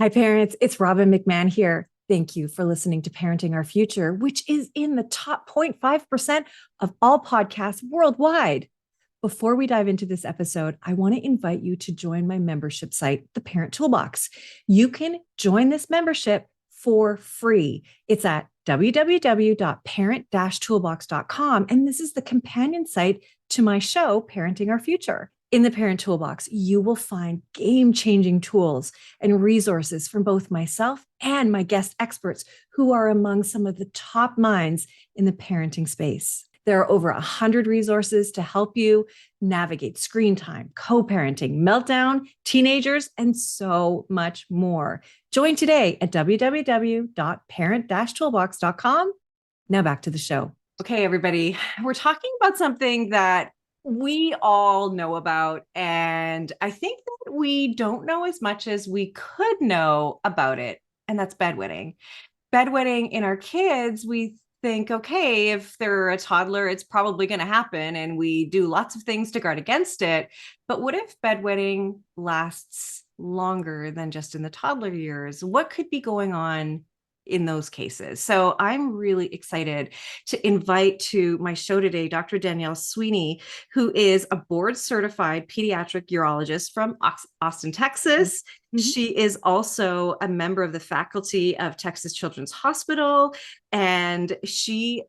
Hi, parents. It's Robbin McManne here. Thank you for listening to Parenting Our Future, which is in the top 0.5% of all podcasts worldwide. Before we dive into this episode, I want to invite you to join my membership site, the Parent Toolbox. You can join this membership for free. It's at www.parent-toolbox.com. And this is the companion site to my show, Parenting Our Future. In the Parent Toolbox, you will find game-changing tools and resources from both myself and my guest experts who are among some of the top minds in the parenting space. There are over 100 resources to help you navigate screen time, co-parenting, meltdown, teenagers, and so much more. Join today at www.parent-toolbox.com. Now back to the show. Okay, everybody, we're talking about something that we all know about, and I think that we don't know as much as we could know about it, and that's bedwetting. Bedwetting in our kids, we think, okay, if they're a toddler, it's probably going to happen, and we do lots of things to guard against it. But what if bedwetting lasts longer than just in the toddler years? What could be going on in those cases? So I'm really excited to invite to my show today, Dr. Danielle Sweeney, who is a board certified pediatric urologist from Austin, Texas. Mm-hmm. She is also a member of the faculty of Texas Children's Hospital, and she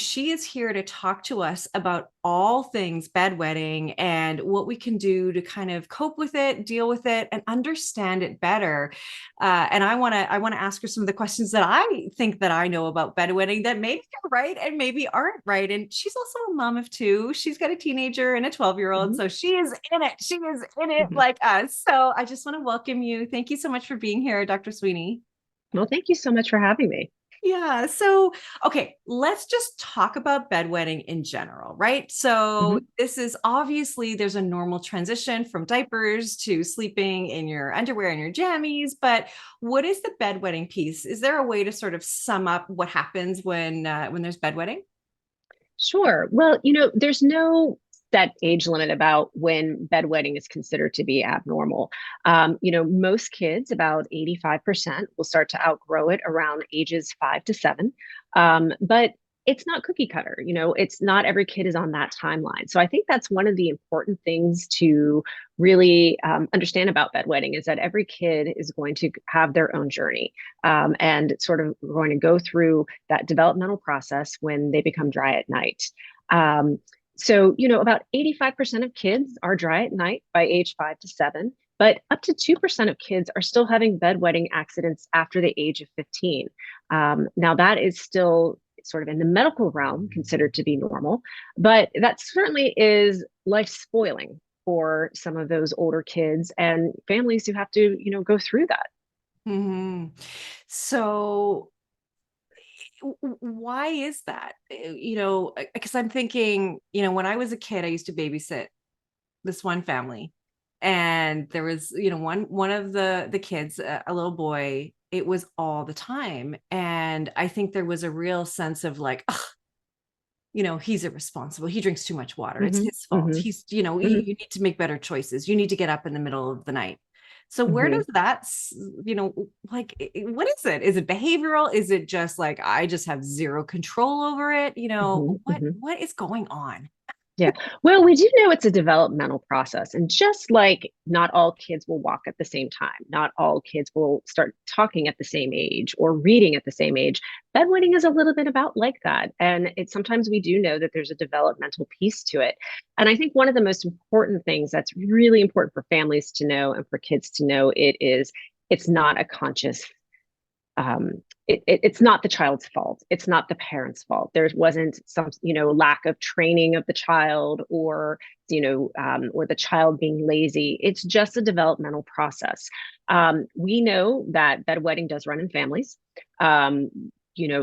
is here to talk to us about all things bedwetting and what we can do to kind of cope with it, deal with it, and understand it better. And I want to ask her some of the questions that I think that I know about bedwetting that maybe are right and maybe aren't right. And she's also a mom of two. She's got a teenager and a 12-year-old. Mm-hmm. So she is in it. She is in it like us. So I just want to welcome you. Thank you so much for being here, Dr. Sweeney. Well, thank you so much for having me. Yeah. So, okay, let's just talk about bedwetting in general, right? So this is obviously there's a normal transition from diapers to sleeping in your underwear and your jammies, but what is the bedwetting piece? Is there a way to sort of sum up what happens when there's bedwetting? Sure. Well, there's no set age limit about when bedwetting is considered to be abnormal. Most kids, about 85%, will start to outgrow it around ages 5 to 7. But it's not cookie cutter. It's not every kid is on that timeline. So I think that's one of the important things to really understand about bedwetting is that every kid is going to have their own journey and sort of going to go through that developmental process when they become dry at night. So, about 85% of kids are dry at night by age 5 to 7, but up to 2% of kids are still having bedwetting accidents after the age of 15. Now, that is still sort of in the medical realm considered to be normal, but that certainly is life spoiling for some of those older kids and families who have to, go through that. Mm-hmm. So why is that? Because I'm thinking, when I was a kid, I used to babysit this one family, and there was, one of the kids, a little boy, it was all the time. And I think there was a real sense of like, he's irresponsible. He drinks too much water. It's his fault. He's, you need to make better choices. You need to get up in the middle of the night. So where does that, what is it? Is it behavioral? Is it just like, I just have zero control over it? What is going on? Yeah. Well, we do know it's a developmental process. And just like not all kids will walk at the same time, not all kids will start talking at the same age or reading at the same age. Bedwetting is a little bit about like that. And sometimes we do know that there's a developmental piece to it. And I think one of the most important things that's really important for families to know and for kids to know it's not a conscious it's not the child's fault. It's not the parent's fault. There wasn't some, lack of training of the child or the child being lazy. It's just a developmental process. We know that bedwetting does run in families.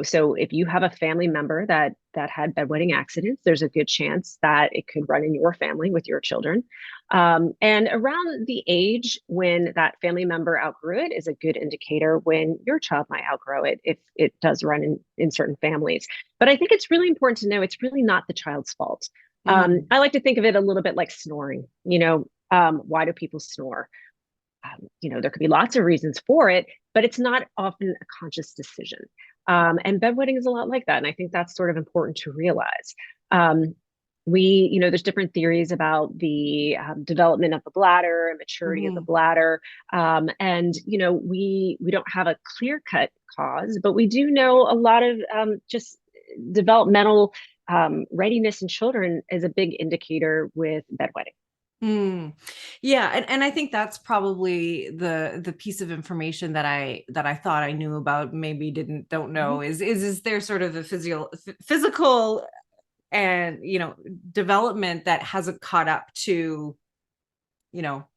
So if you have a family member that had bedwetting accidents, there's a good chance that it could run in your family with your children. And around the age when that family member outgrew it is a good indicator when your child might outgrow it, if it does run in certain families. But I think it's really important to know it's really not the child's fault. I like to think of it a little bit like snoring. Why do people snore? there could be lots of reasons for it, but it's not often a conscious decision. And bedwetting is a lot like that. And I think that's sort of important to realize. Um, there's different theories about the development of the bladder and maturity of the Mhm. bladder. We don't have a clear cut cause, but we do know a lot of just developmental readiness in children is a big indicator with bedwetting. Mm. Yeah, and I think that's probably the piece of information that I thought I knew about, maybe don't Mhm. know, is there sort of a physical and development that hasn't caught up to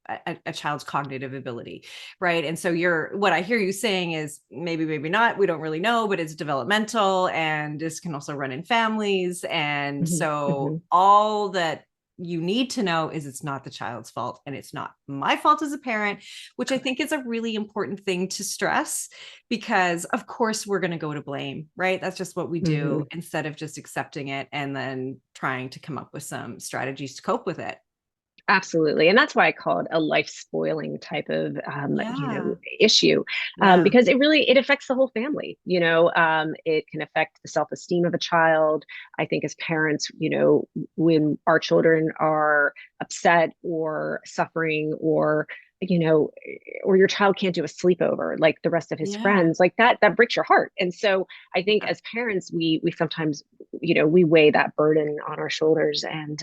a child's cognitive ability, right? And so what I hear you saying is maybe not, we don't really know, but it's developmental, and this can also run in families. And Mhm. so Mhm. all that you need to know is it's not the child's fault, and it's not my fault as a parent, which I think is a really important thing to stress, because of course we're going to go to blame, right? That's just what we do, Mhm. instead of just accepting it and then trying to come up with some strategies to cope with it. Absolutely. And that's why I call it a life spoiling type of, Yeah. issue, Yeah. because it affects the whole family. It can affect the self-esteem of a child. I think as parents, when our children are upset or suffering, you know, or your child can't do a sleepover like the rest of his Yeah. friends, like that breaks your heart. And so I think as parents, we sometimes, we weigh that burden on our shoulders, and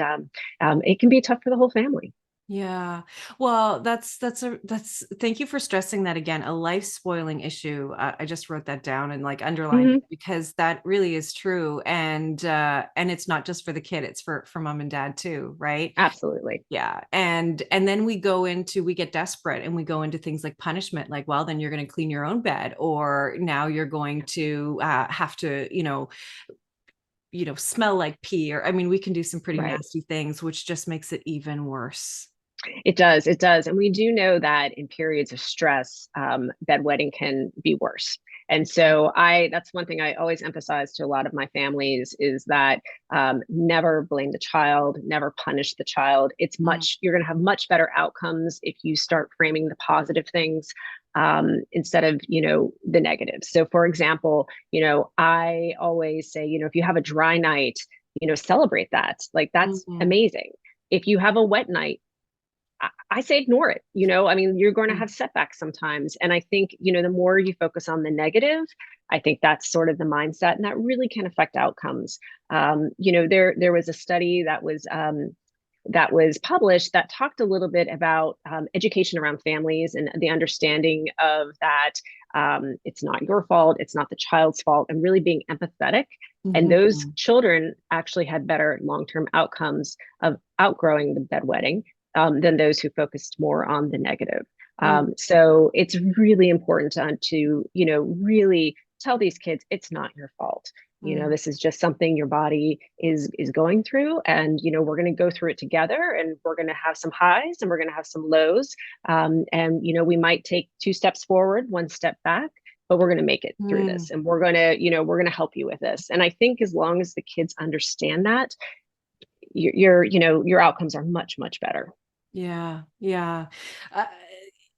it can be tough for the whole family. Yeah. Well, that's thank you for stressing that again. A life spoiling issue. I just wrote that down and like underlined Mhm. it, because that really is true. And it's not just for the kid, it's for mom and dad too, right? Absolutely. Yeah. And then we get desperate and we go into things like punishment, like, well, then you're going to clean your own bed, or now you're going to have to, smell like pee, or I mean, we can do some pretty Right. nasty things, which just makes it even worse. It does. It does. And we do know that in periods of stress, bedwetting can be worse. And so that's one thing I always emphasize to a lot of my families is that never blame the child, never punish the child. Mm. You're going to have much better outcomes if you start framing the positive things instead of, the negatives. So for example, I always say, if you have a dry night, celebrate that. Like that's Mhm. amazing. If you have a wet night, I say ignore it. I mean, you're going to Mm. have setbacks sometimes. And I think, the more you focus on the negative, I think that's sort of the mindset, and that really can affect outcomes. There was a study that was published that talked a little bit about education around families and the understanding of that it's not your fault, it's not the child's fault, and really being empathetic. And those Mhm. children actually had better long-term outcomes of outgrowing the bedwetting than those who focused more on the negative. Mm. So it's really important really tell these kids it's not your fault. Mm. This is just something your body is going through, and we're going to go through it together, and we're going to have some highs and we're going to have some lows, and we might take 2 steps forward, 1 step back, but we're going to make it through Mm. this, and we're going to help you with this. And I think as long as the kids understand that, your outcomes are much better. Yeah. Yeah. Uh,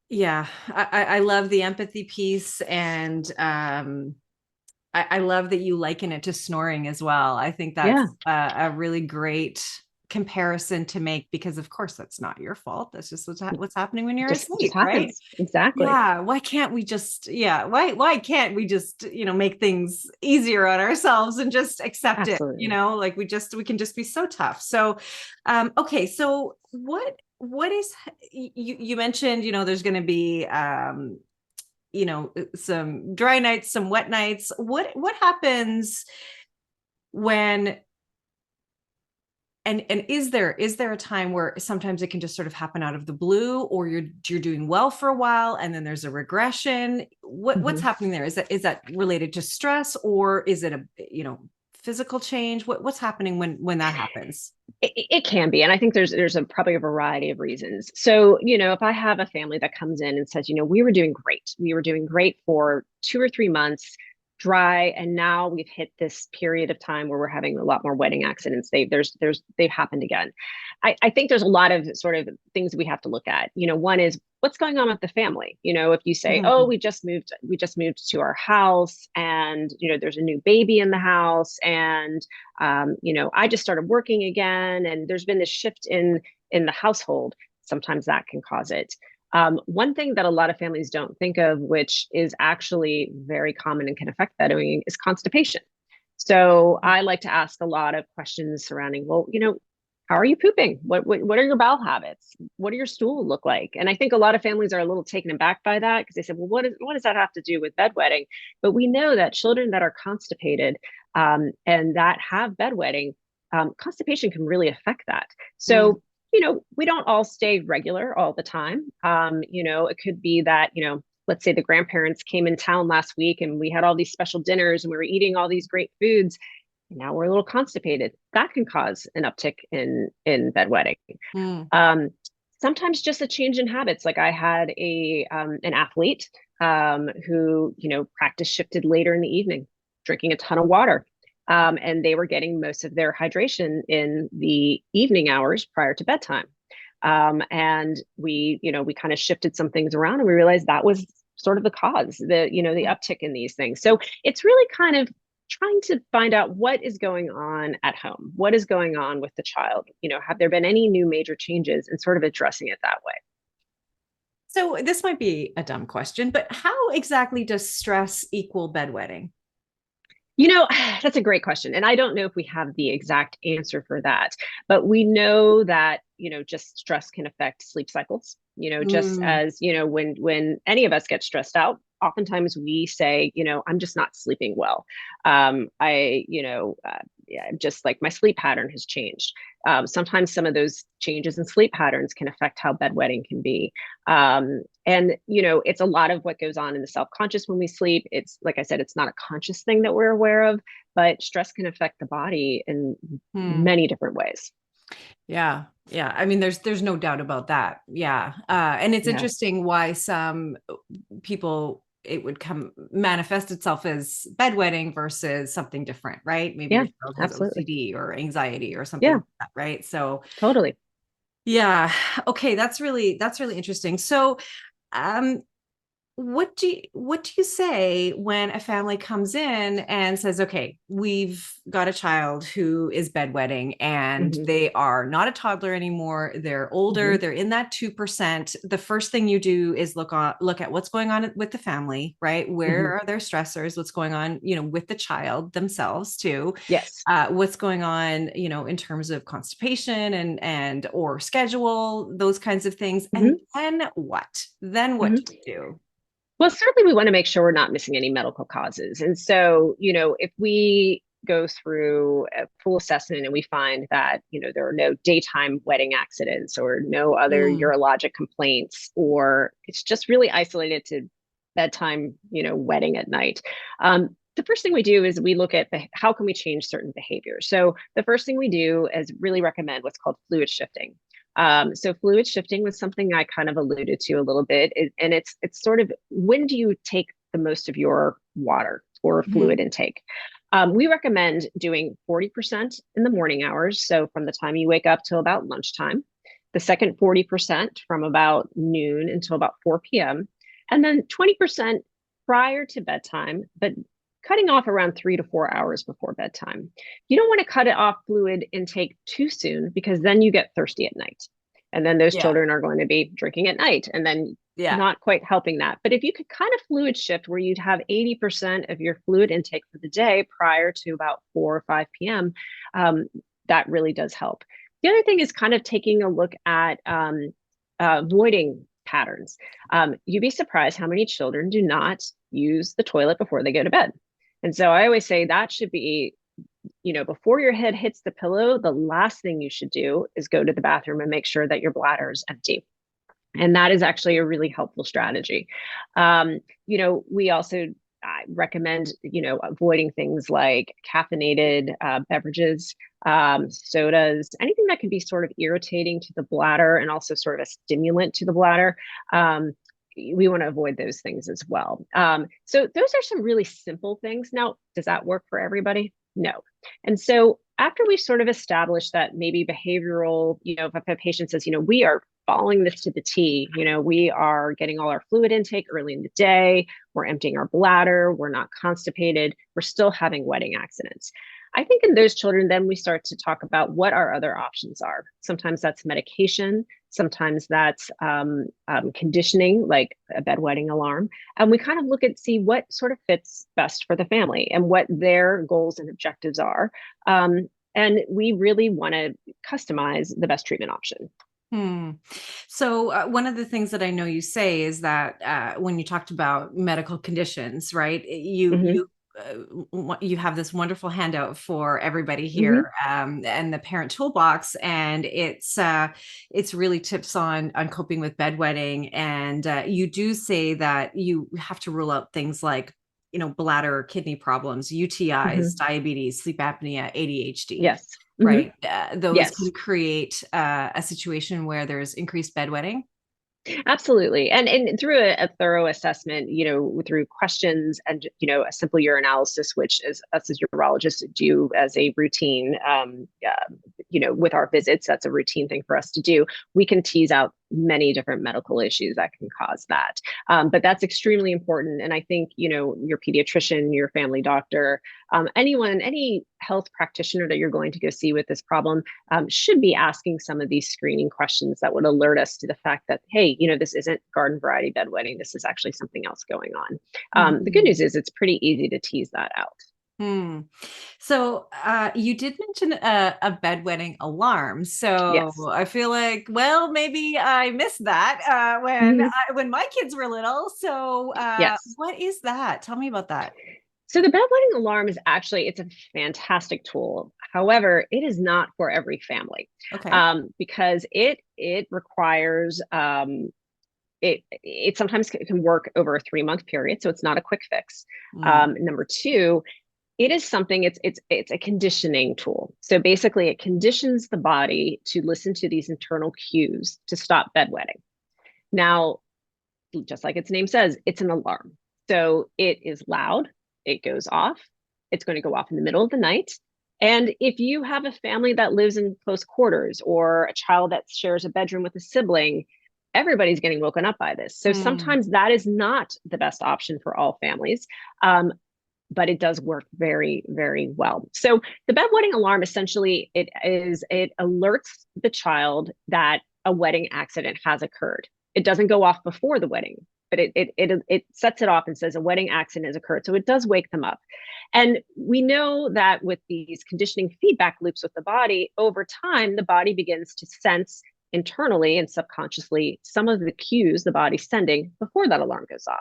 yeah. I love the empathy piece, and I love that you liken it to snoring as well. I think Yeah. that's a really great comparison to make, because of course that's not your fault. That's just what's happening when you're Just asleep, right? happens. Exactly. Yeah. Why can't we just, make things easier on ourselves and just accept it? Absolutely. Like we can just be so tough. So, okay. So what is, you mentioned, there's going to be, some dry nights, some wet nights. What happens when, and is there a time where sometimes it can just sort of happen out of the blue, or you're doing well for a while and then there's a regression? What's Mhm. happening there? Is that related to stress, or is it a, physical change? What's happening when that happens? It can be, and I think probably a variety of reasons. So, if I have a family that comes in and says, we were doing great for 2 or 3 months, dry, and now we've hit this period of time where we're having a lot more wetting accidents. They've happened again. I think there's a lot of sort of things we have to look at. One is what's going on with the family. If you say, oh, Mhm. we just moved to our house, and there's a new baby in the house, and I just started working again, and there's been this shift in the household. Sometimes that can cause it. One thing that a lot of families don't think of, which is actually very common and can affect bedwetting, is constipation. So I like to ask a lot of questions surrounding, well, how are you pooping? What are your bowel habits? What do your stool look like? And I think a lot of families are a little taken aback by that, because they said, well, what does that have to do with bedwetting? But we know that children that are constipated, and that have bedwetting, constipation can really affect that. Mm. So we don't all stay regular all the time. It could be that, let's say the grandparents came in town last week and we had all these special dinners and we were eating all these great foods. And now we're a little constipated. That can cause an uptick in bedwetting. Mm. Um, Sometimes just a change in habits. Like I had an athlete who, practice shifted later in the evening, drinking a ton of water. And they were getting most of their hydration in the evening hours prior to bedtime. And we kind of shifted some things around, and we realized that was sort of the cause, the uptick in these things. So it's really kind of trying to find out what is going on at home, what is going on with the child. Have there been any new major changes, and sort of addressing it that way. So this might be a dumb question, but how exactly does stress equal bedwetting? That's a great question. And I don't know if we have the exact answer for that, but we know that, just stress can affect sleep cycles. Just Mm. as, when any of us get stressed out, oftentimes we say, I'm just not sleeping well. Yeah, just like my sleep pattern has changed. Sometimes some of those changes in sleep patterns can affect how bedwetting can be. And it's a lot of what goes on in the self-conscious when we sleep. It's like I said, it's not a conscious thing that we're aware of, but stress can affect the body in Hmm. many different ways. Yeah. Yeah. I mean, there's no doubt about that. Yeah. And it's Yeah. interesting why some people it would come manifest itself as bedwetting versus something different, right? Maybe Yeah, your child has absolutely. OCD or anxiety or something Yeah, like that, right? So totally. yeah. Okay, that's really interesting. So um what do you say when a family comes in and says, okay, we've got a child who is bedwetting and Hmm. they are not a toddler anymore, they're older, Hmm. they're in that 2%. The first thing you do is look at what's going on with the family, right? Hmm. Where are their stressors? What's going on, with the child themselves too? Yes. What's going on, in terms of constipation and or schedule, those kinds of things. And Hmm. then what Hmm. do you do? Well, certainly we want to make sure we're not missing any medical causes. And so, if we go through a full assessment and we find that, there are no daytime wetting accidents or no other Mm. urologic complaints, or it's just really isolated to bedtime, wetting at night. The first thing we do is we look at how can we change certain behaviors. So the first thing we do is really recommend what's called fluid shifting. So fluid shifting was something I kind of alluded to a little bit, and it's sort of, when do you take the most of your water or fluid Mhm. intake? We recommend doing 40% in the morning hours, so from the time you wake up till about lunchtime. The second 40% from about noon until about 4 p.m., and then 20% prior to bedtime, but cutting off around 3 to 4 hours before bedtime. You don't want to cut it off fluid intake too soon, because then you get thirsty at night. And then those Yeah. children are going to be drinking at night, and then Yeah. not quite helping that. But if you could kind of fluid shift where you'd have 80% of your fluid intake for the day prior to about 4 or 5 p.m., um, that really does help. The other thing is kind of taking a look at voiding patterns. You'd be surprised how many children do not use the toilet before they go to bed. And so I always say that should be, before your head hits the pillow, the last thing you should do is go to the bathroom and make sure that your bladder is empty. And that is actually a really helpful strategy. We also recommend, avoiding things like caffeinated beverages, sodas, anything that can be sort of irritating to the bladder and also sort of a stimulant to the bladder. we want to avoid those things as well. So those are some really simple things. Now, does that work for everybody? No. And so after we've sort of established that maybe behavioral, if a patient says, we are following this to the T, we are getting all our fluid intake early in the day, we're emptying our bladder, we're not constipated, we're still having wetting accidents. I think in those children, then we start to talk about what our other options are. Sometimes that's medication. Sometimes that's conditioning, like a bedwetting alarm. And we kind of look at, see what sort of fits best for the family and what their goals and objectives are. And we really want to customize the best treatment option. So one of the things that I know you say is that when you talked about medical conditions, right, you have this wonderful handout for everybody here, and the parent toolbox, and it's really tips on coping with bedwetting, and you do say that you have to rule out things like bladder or kidney problems, UTIs, diabetes, sleep apnea, ADHD. Yes. Right. Those yes. can create a situation where there's increased bedwetting. Absolutely. And through a thorough assessment, through questions and, a simple urinalysis, which is us as urologists do as a routine, with our visits, that's a routine thing for us to do. We can tease out many different medical issues that can cause that. But that's extremely important. And I think, your pediatrician, your family doctor, any health practitioner that you're going to go see with this problem should be asking some of these screening questions that would alert us to the fact that, hey, this isn't garden variety bedwetting. This is actually something else going on. The good news is it's pretty easy to tease that out. So you did mention a bedwetting alarm. So yes. I feel like, well, maybe I missed that when my kids were little. So yes. What is that? Tell me about that. So the bedwetting alarm is it's a fantastic tool. However, it is not for every family. Okay. Because it requires it sometimes can work over a 3-month period, so it's not a quick fix. Number two, it is something, it's a conditioning tool. So basically it conditions the body to listen to these internal cues to stop bedwetting. Now, just like its name says, it's an alarm. So it is loud, it goes off, it's going to go off in the middle of the night. And if you have a family that lives in close quarters or a child that shares a bedroom with a sibling, everybody's getting woken up by this. So sometimes that is not the best option for all families. But it does work very, very well. So the bedwetting alarm, essentially, it alerts the child that a wetting accident has occurred. It doesn't go off before the wedding, but it sets it off and says a wetting accident has occurred. So it does wake them up. And we know that with these conditioning feedback loops with the body, over time, the body begins to sense internally and subconsciously some of the cues the body's sending before that alarm goes off.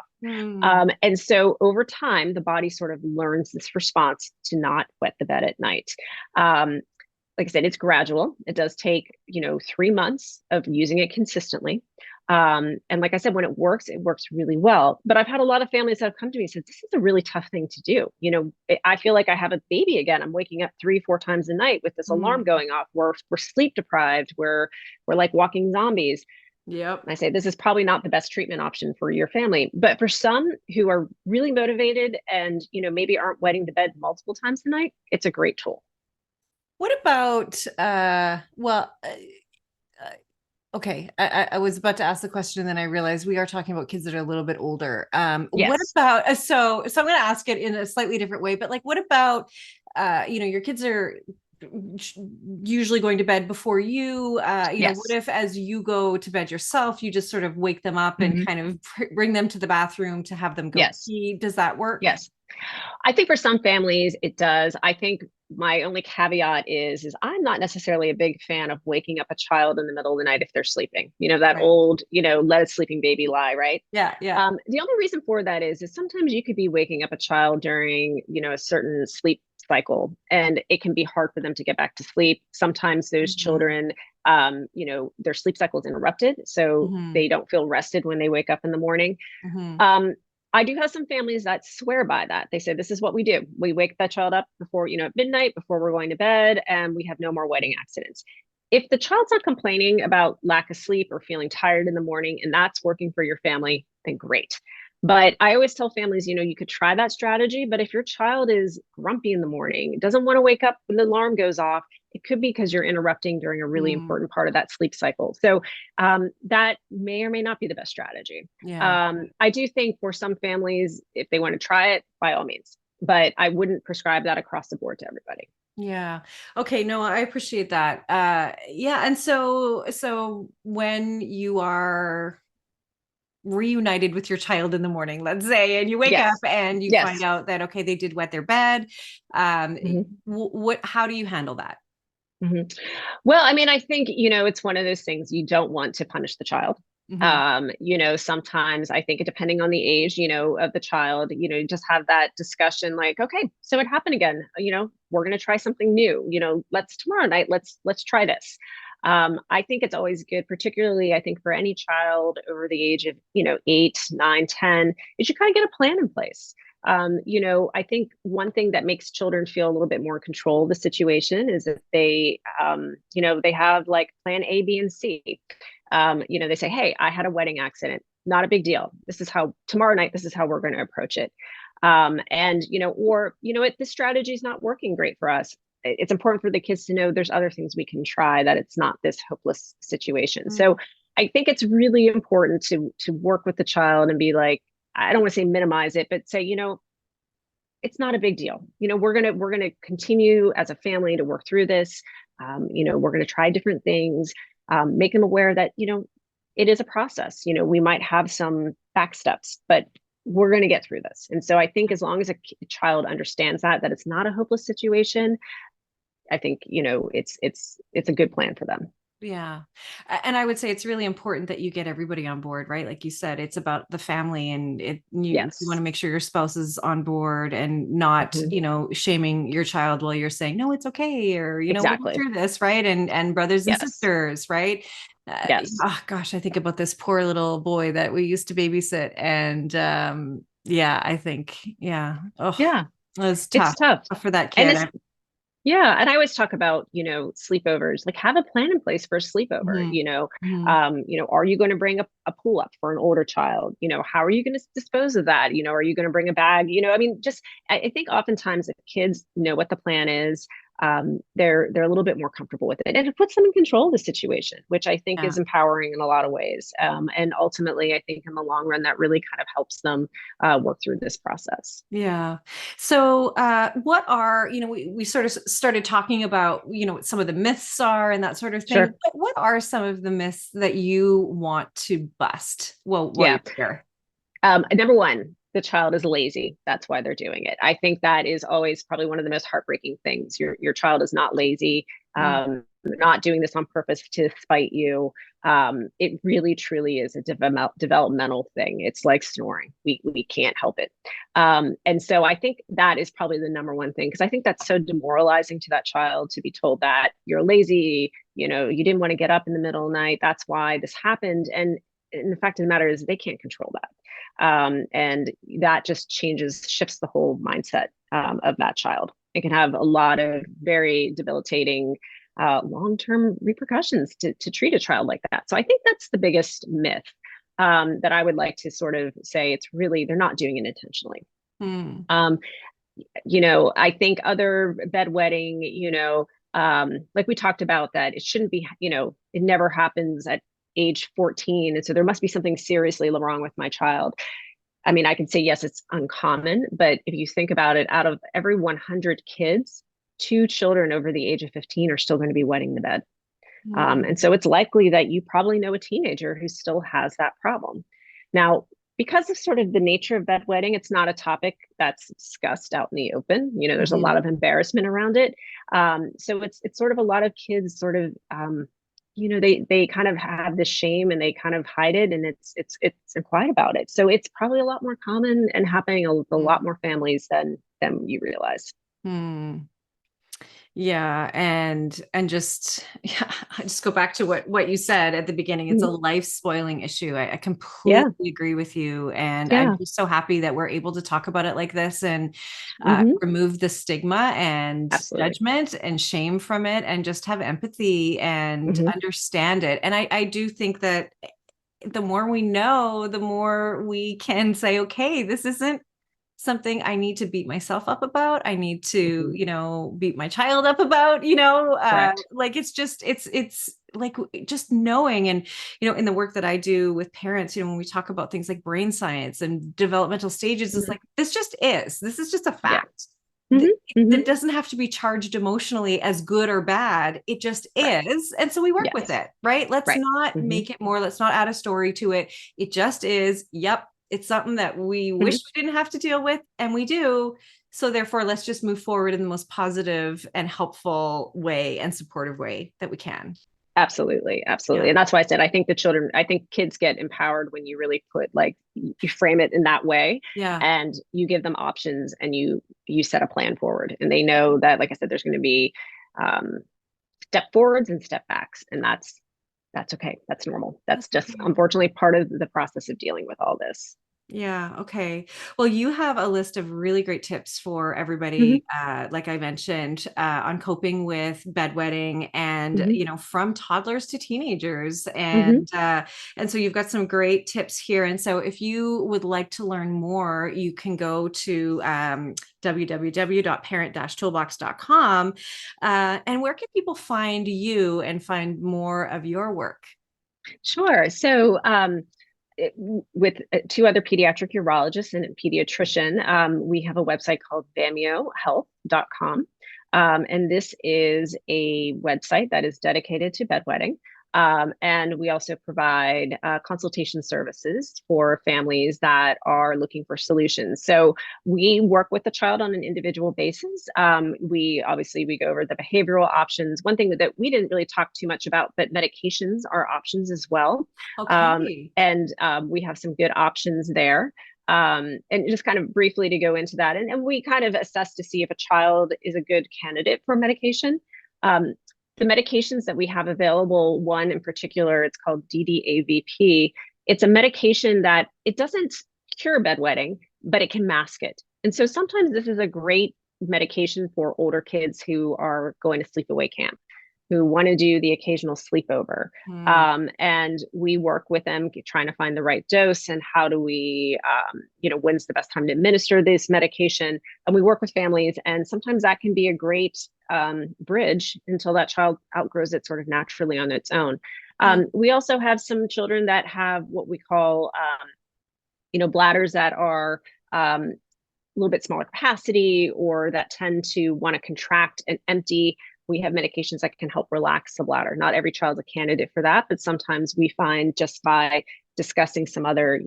And so over time, the body sort of learns this response to not wet the bed at night. Like I said, it's gradual. It does take, 3 months of using it consistently. And like I said, when it works really well. But I've had a lot of families that have come to me and said, this is a really tough thing to do. I feel like I have a baby again. I'm waking up 3-4 times a night with this alarm going off. We're sleep deprived. We're like walking zombies. Yep. And I say, this is probably not the best treatment option for your family. But for some who are really motivated and, maybe aren't wetting the bed multiple times a night, it's a great tool. What about, okay, I was about to ask the question, and then I realized we are talking about kids that are a little bit older. Yes. What about, so I'm going to ask it in a slightly different way, but like, what about, your kids are usually going to bed before you, yes. What if as you go to bed yourself, you just sort of wake them up and kind of bring them to the bathroom to have them go pee? Does that work? Yes. I think for some families it does. I think my only caveat is I'm not necessarily a big fan of waking up a child in the middle of the night if they're sleeping. That old, let a sleeping baby lie, right? Yeah. The only reason for that is sometimes you could be waking up a child during, a certain sleep cycle, and it can be hard for them to get back to sleep. Sometimes those children, their sleep cycle is interrupted, so they don't feel rested when they wake up in the morning. I do have some families that swear by that. They say, this is what we do. We wake that child up before, at midnight, before we're going to bed, and we have no more wetting accidents. if the child's not complaining about lack of sleep or feeling tired in the morning and that's working for your family, then great. But I always tell families, you could try that strategy, but if your child is grumpy in the morning, doesn't want to wake up when the alarm goes off, it could be because you're interrupting during a really Mm, important part of that sleep cycle. So that may or may not be the best strategy. yeah. I do think for some families, if they want to try it, by all means, but I wouldn't prescribe that across the board to everybody. Yeah. Okay. No, I appreciate that. Yeah. And so when you are reunited with your child in the morning, let's say, and you wake up Yes. and you find Yes. out that, okay, they did wet their bed. Mhm. How do you handle that? Mhm. Well, I mean, I think, it's one of those things you don't want to punish the child. Hmm. Sometimes I think depending on the age, of the child, just have that discussion like, okay, so it happened again, we're going to try something new, let's tomorrow night, let's try this. I think it's always good, particularly I think for any child over the age of, 8, 9, 10, you should kind of get a plan in place. I think one thing that makes children feel a little bit more in control of the situation is if they have like plan A, B, and C. They say, hey, I had a wedding accident. Not a big deal. This is how tomorrow night, this is how we're going to approach it. Or, if this strategy is not working great for us, it's important for the kids to know there's other things we can try, that it's not this hopeless situation. So Mm, I think it's really important to work with the child and be like, I don't want to say minimize it, but say, it's not a big deal. We're gonna continue as a family to work through this. We're gonna try different things. Make them aware that it is a process. We might have some back steps, but we're going to get through this. And so I think as long as a child understands that it's not a hopeless situation, I think it's a good plan for them. yeah. And I would say it's really important that you get everybody on board, right? Like you said, it's about the family, and you want to Yes. make sure your spouse is on board and not, Mhm. shaming your child while you're saying, no, it's okay. Or, we'll get Exactly. through this. Right. And brothers and Yes. sisters. Right. Yes. Oh gosh, I think about this poor little boy that we used to babysit. And yeah, I think, yeah. Oh, Yeah. it was It's tough tough. for that And kid. this Yeah, and I always talk about, sleepovers, like have a plan in place for a sleepover, Mhm, mhm, are you going to bring a pool up for an older child? How are you going to dispose of that? Are you going to bring a bag? I mean, just I think oftentimes if kids know what the plan is, they're a little bit more comfortable with it, and it puts them in control of the situation, which I think yeah. is empowering in a lot of ways. And ultimately, I think in the long run, that really kind of helps them work through this process. Yeah. So, what are, we sort of started talking about, what some of the myths are and that sort of thing. Sure. What are some of the myths that you want to bust? Well, while Yeah. you're here. Number one, the child is lazy. That's why they're doing it. I think that is always probably one of the most heartbreaking things. Your child is not lazy. Mm, Not doing this on purpose to spite you. It really, truly is a developmental thing. It's like snoring. We can't help it. And so I think that is probably the number one thing, because I think that's so demoralizing to that child to be told that you're lazy. You didn't want to get up in the middle of the night. That's why this happened. And the fact of the matter is they can't control that. And that just shifts the whole mindset of that child. It can have a lot of very debilitating long-term repercussions to treat a child like that. So I think that's the biggest myth that I would like to sort of say. It's really, they're not doing it intentionally. mm, Um, I think other bedwetting, like we talked about, that it shouldn't be, it never happens at age 14. And so there must be something seriously wrong with my child. I mean, I can say, yes, it's uncommon, but if you think about it, out of every 100 kids, 2 children over the age of 15 are still going to be wetting the bed. And mm, so it's likely that you probably know a teenager who still has that problem. Now, because of sort of the nature of bedwetting, it's not a topic that's discussed out in the open. There's a mhm, lot of embarrassment around it. So it's sort of a lot of kids sort of they kind of have this shame and they kind of hide it, and it's quiet about it. So it's probably a lot more common and happening a lot mm, more families than you realize. mm. Yeah. And just, yeah, I just go back to what you said at the beginning. It's a Mhm. life spoiling issue. I Yeah. completely agree with you. And I'm Yeah. just so happy that we're able to talk about it like this and Hmm. remove the stigma and Absolutely. judgment and shame from it and just have empathy and Hmm. understand it. And I do think that the more we know, the more we can say, okay, this isn't something I need to beat myself up about. I need to, Hmm. beat my child up about, Correct. like it's like just knowing. And, in the work that I do with parents, when we talk about things like brain science and developmental stages, it's Hmm. like, this is just a Yeah. fact. Hmm. Hmm. That doesn't have to be charged emotionally as good or bad. It just Correct. is. And so we work with Yes. it, right? Let's Right. not Hmm. make it more, let's not add a story to it. It just is. Yep. It's something that we wish Hmm. we didn't have to deal with, and we do. So therefore, let's just move forward in the most positive and helpful way and supportive way that we can. Absolutely, absolutely. Yeah. And that's why I said I think kids get empowered when you really put like you frame it in that way Yeah. and you give them options and you set a plan forward. And they know that, like I said, there's going to be um, step forwards and step backs. And that's okay. That's normal. That's That's just okay. unfortunately part of the process of dealing with all this. Yeah. Okay. Well, you have a list of really great tips for Hmm. everybody, like I mentioned, on coping with bedwetting and, Hmm. from toddlers to teenagers. Hmm. And so you've got some great tips here. And so if you would like to learn more, you can go to www.parent-toolbox.com. And where can people find you and find more of your work? Sure. So, it, with two other pediatric urologists and a pediatrician, we have a website called VameoHealth.com. And this is a website that is dedicated to bedwetting. And we also provide consultation services for families that are looking for solutions. So we work with the child on an individual basis. We go over the behavioral options. One thing that we didn't really talk too much about, but medications are options as well. Okay. And we have some good options there. And just kind of briefly to go into that, and we kind of assess to see if a child is a good candidate for medication. Um, the medications that we have available, one in particular, it's called DDAVP. It's a medication that it doesn't cure bedwetting, but it can mask it. And so sometimes this is a great medication for older kids who are going to sleepaway camp, who want to do the occasional sleepover. Hmm. And we work with them trying to find the right dose and how do we, when's the best time to administer this medication. And we work with families, and sometimes that can be a great bridge until that child outgrows it sort of naturally on its own. Yeah. We also have some children that have what we call, bladders that are a little bit smaller capacity or that tend to want to contract and empty. We have medications that can help relax the bladder. Not every child's a candidate for that, but sometimes we find just by discussing some other,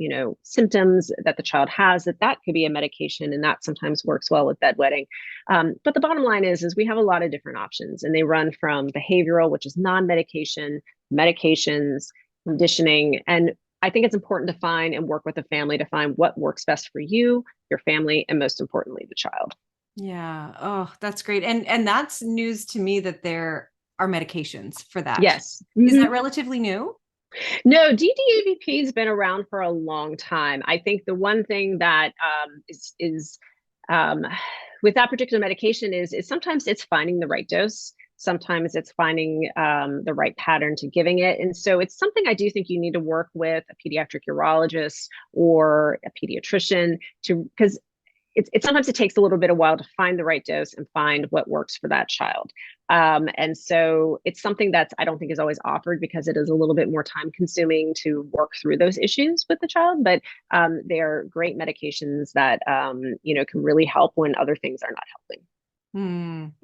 symptoms that the child has, that could be a medication, and that sometimes works well with bedwetting. But the bottom line is we have a lot of different options, and they run from behavioral, which is non-medication, medications, conditioning, and I think it's important to find and work with the family to find what works best for you, your family, and most importantly, the child. Yeah. Oh, that's great. And that's news to me that there are medications for that. Yes. Is Hmm. that relatively new? No, DDAVP has been around for a long time. I think the one thing that is um, with that particular medication is sometimes it's finding the right dose. Sometimes it's finding the right pattern to giving it. And so it's something I do think you need to work with a pediatric urologist or a pediatrician to, because it sometimes it takes a little bit of while to find the right dose and find what works for that child. And so it's something that's I don't think is always offered because it is a little bit more time consuming to work through those issues with the child. But they are great medications that can really help when other things are not helping.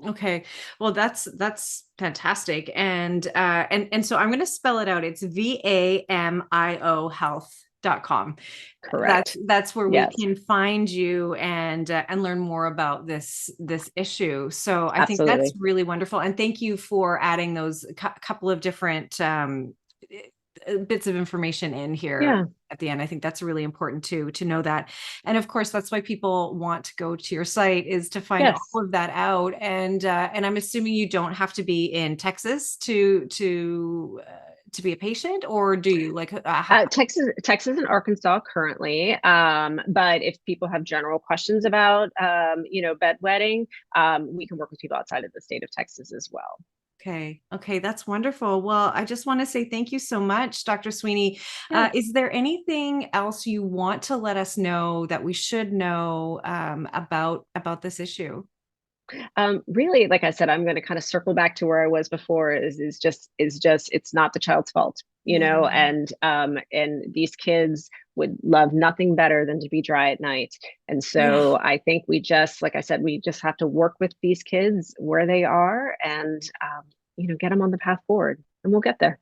Okay. Well, that's fantastic. And so I'm going to spell it out. It's VAMIO health.com. Correct. That's where we Yes, can find you and learn more about this issue. So I think that's absolutely. really wonderful. And thank you for adding those couple of different bits of information in here Yeah. at the end. I think that's really important too, to know that. And of course, that's why people want to go to your site, is to find Yes. all of that out. And I'm assuming you don't have to be in Texas to be a patient, or do you like Texas and Arkansas currently. But if people have general questions about, bedwetting, we can work with people outside of the state of Texas as well. Okay. Okay. That's wonderful. Well, I just want to say thank you so much, Dr. Sweeney. Yeah. Is there anything else you want to let us know that we should know about this issue? Really, like I said, I'm going to kind of circle back to where I was before. Is just it's not the child's fault, Yeah. and these kids would love nothing better than to be dry at night. And Yeah. so I think we just, like I said, we just have to work with these kids where they are, and get them on the path forward, and we'll get there.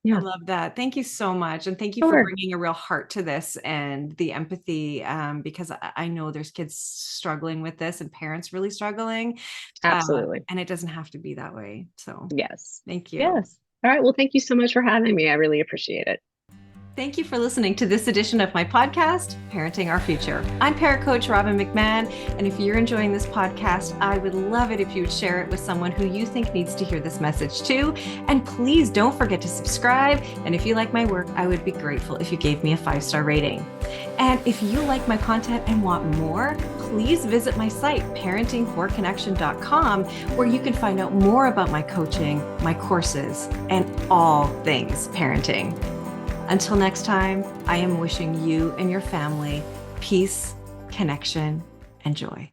I Yeah. love that. Thank you so much. And thank you for Sure. bringing a real heart to this and the empathy, because I know there's kids struggling with this and parents really struggling. Absolutely. And it doesn't have to be that way. So Yes. thank you. Yes. All right. Well, thank you so much for having me. I really appreciate it. Thank you for listening to this edition of my podcast, Parenting Our Future. I'm parent coach Robbin McManne, and if you're enjoying this podcast, I would love it if you would share it with someone who you think needs to hear this message too. And please don't forget to subscribe. And if you like my work, I would be grateful if you gave me a 5-star rating. And if you like my content and want more, please visit my site, parentingforconnection.com, where you can find out more about my coaching, my courses, and all things parenting. Until next time, I am wishing you and your family peace, connection, and joy.